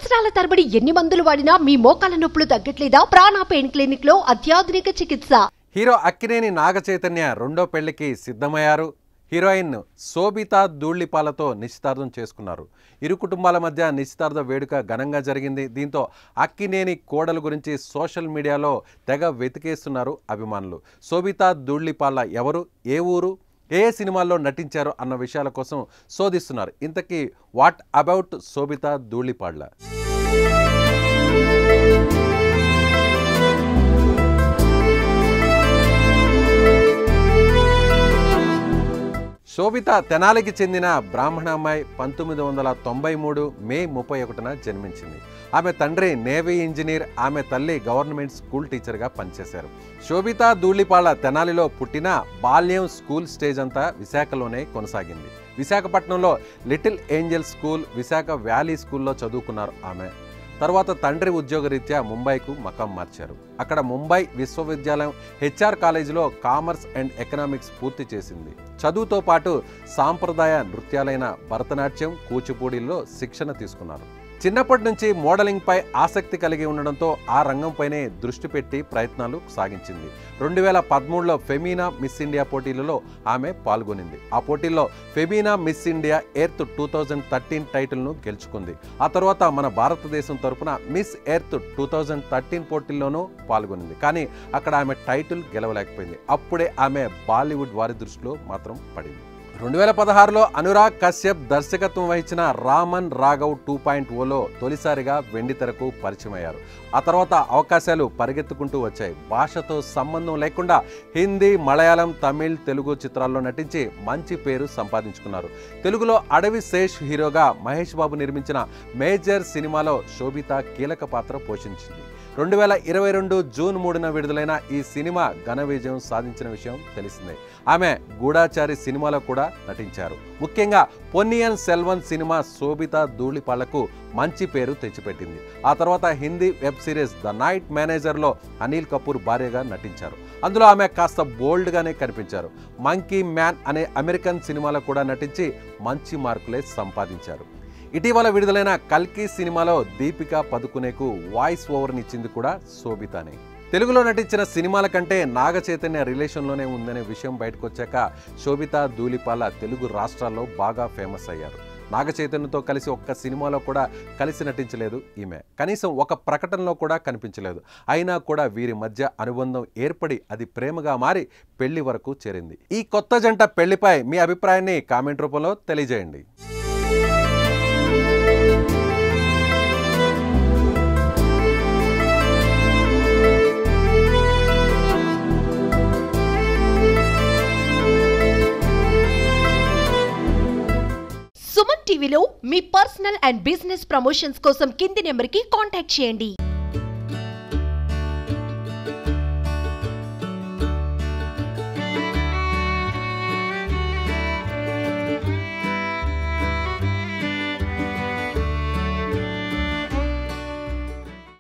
సంవత్సరాల తరబడి ఎన్ని మందులు వాడినా మీ మోకాల నొప్పులు తగ్గట్లేదా? ప్రాణ పెయిన్ క్లినిక్ లో అత్యాధునిక చికిత్స. హీరో అక్కినేని నాగచైతన్య రెండో పెళ్లికి సిద్ధమయ్యారు. హీరోయిన్ శోభితా ధూళిపాలతో నిశ్చితార్థం చేసుకున్నారు. ఇరు కుటుంబాల మధ్య నిశ్చితార్థ వేడుక ఘనంగా జరిగింది. దీంతో అక్కినేని కోడలు గురించి సోషల్ మీడియాలో తెగ వెతికేస్తున్నారు అభిమానులు. శోభితా ధూళిపాల ఎవరు, ఏ ఊరు, ఏ సినిమాల్లో నటించారు అన్న విషయాల కోసం శోధిస్తున్నారు. ఇంతకీ వాట్ అబౌట్ శోభితా ధూళిపాల? శోభిత తెనాలికి చెందిన బ్రాహ్మణ అమ్మాయి. 1993 మే 31న జన్మించింది. ఆమె తండ్రి నేవీ ఇంజనీర్, ఆమె తల్లి గవర్నమెంట్ స్కూల్ టీచర్గా పనిచేశారు. శోభితా ధూళిపాల తెనాలిలో పుట్టిన బాల్యం, స్కూల్ స్టేజ్ అంతా విశాఖలోనే కొనసాగింది. విశాఖపట్నంలో little Angel school, Visakha valley స్కూల్లో చదువుకున్నారు ఆమె. తర్వాత తండ్రి ఉద్యోగరీత్యా ముంబైకు మకాం మార్చారు. అక్కడ ముంబై విశ్వవిద్యాలయం హెచ్ఆర్ కాలేజీలో కామర్స్ అండ్ ఎకనామిక్స్ పూర్తి చేసింది. చదువుతో పాటు సాంప్రదాయ నృత్యాలైన భరతనాట్యం, కూచిపూడిలో శిక్షణ తీసుకున్నారు. చిన్నప్పటి నుంచి మోడలింగ్పై ఆసక్తి కలిగి ఉండడంతో ఆ రంగంపైనే దృష్టి పెట్టి ప్రయత్నాలు సాగించింది. 2013లో ఫెమీనా మిస్ ఇండియా పోటీలలో ఆమె పాల్గొనింది. ఆ పోటీల్లో ఫెమీనా మిస్ ఇండియా ఎర్త్ 2013 టైటిల్ను గెలుచుకుంది. ఆ తర్వాత మన భారతదేశం తరపున మిస్ ఎర్త్ 2013 పోటీల్లోనూ పాల్గొనింది. కానీ అక్కడ ఆమె టైటిల్ గెలవలేకపోయింది. అప్పుడే ఆమె బాలీవుడ్ వారి దృష్టిలో మాత్రం పడింది. 2016లో అనురాగ్ కశ్యప్ దర్శకత్వం వహించిన రామన్ రాఘవ్ 2.0లో తొలిసారిగా వెండితెరకు పరిచయమయ్యారు. ఆ తర్వాత అవకాశాలు పరిగెత్తుకుంటూ వచ్చాయి. భాషతో సంబంధం లేకుండా హిందీ, మలయాళం, తమిళ్, తెలుగు చిత్రాల్లో నటించి మంచి పేరు సంపాదించుకున్నారు. తెలుగులో అడవి శేష్ హీరోగా మహేష్ బాబు నిర్మించిన మేజర్ సినిమాలో శోభిత కీలక పాత్ర పోషించింది. 2022 జూన్ 3న విడుదలైన ఈ సినిమా ఘన విజయం సాధించిన విషయం తెలిసిందే. ఆమె గూఢాచారి సినిమాలో కూడా నటించారు. ముఖ్యంగా పొన్నియిన్ సెల్వన్ సినిమా శోభితా ధూళిపాలకు మంచి పేరు తెచ్చిపెట్టింది. ఆ తర్వాత Hindi web series the night మేనేజర్లో అనిల్ కపూర్ భార్యగా నటించారు. అందులో ఆమె కాస్త బోల్డ్గానే కనిపించారు. మంకీ మ్యాన్ అనే అమెరికన్ సినిమాలో కూడా నటించి మంచి మార్కులే సంపాదించారు. ఇటీవల విడుదలైన కల్కి సినిమాలో దీపికా పదుకునేకు వాయిస్ ఓవర్నిచ్చింది కూడా శోభితానే. తెలుగులో నటించిన సినిమాల కంటే నాగచైతన్య రిలేషన్లోనే ఉందనే విషయం బయటకు వచ్చాక శోభితా ధూళిపాల తెలుగు రాష్ట్రాల్లో బాగా ఫేమస్ అయ్యారు. నాగచైతన్యతో కలిసి ఒక్క సినిమాలో కూడా కలిసి నటించలేదు ఈమె. కనీసం ఒక ప్రకటనలో కూడా కనిపించలేదు. అయినా కూడా వీరి మధ్య అనుబంధం ఏర్పడి అది ప్రేమగా మారి పెళ్లి వరకు చేరింది. ఈ కొత్త జంట పెళ్లిపై మీ అభిప్రాయాన్ని కామెంట్ రూపంలో తెలియజేయండి. సుమన్ టీవీలో మీ పర్సనల్ అండ్ బిజినెస్ ప్రమోషన్స్ కోసం కింది నెంబర్కి కాంటాక్ట్ చేయండి.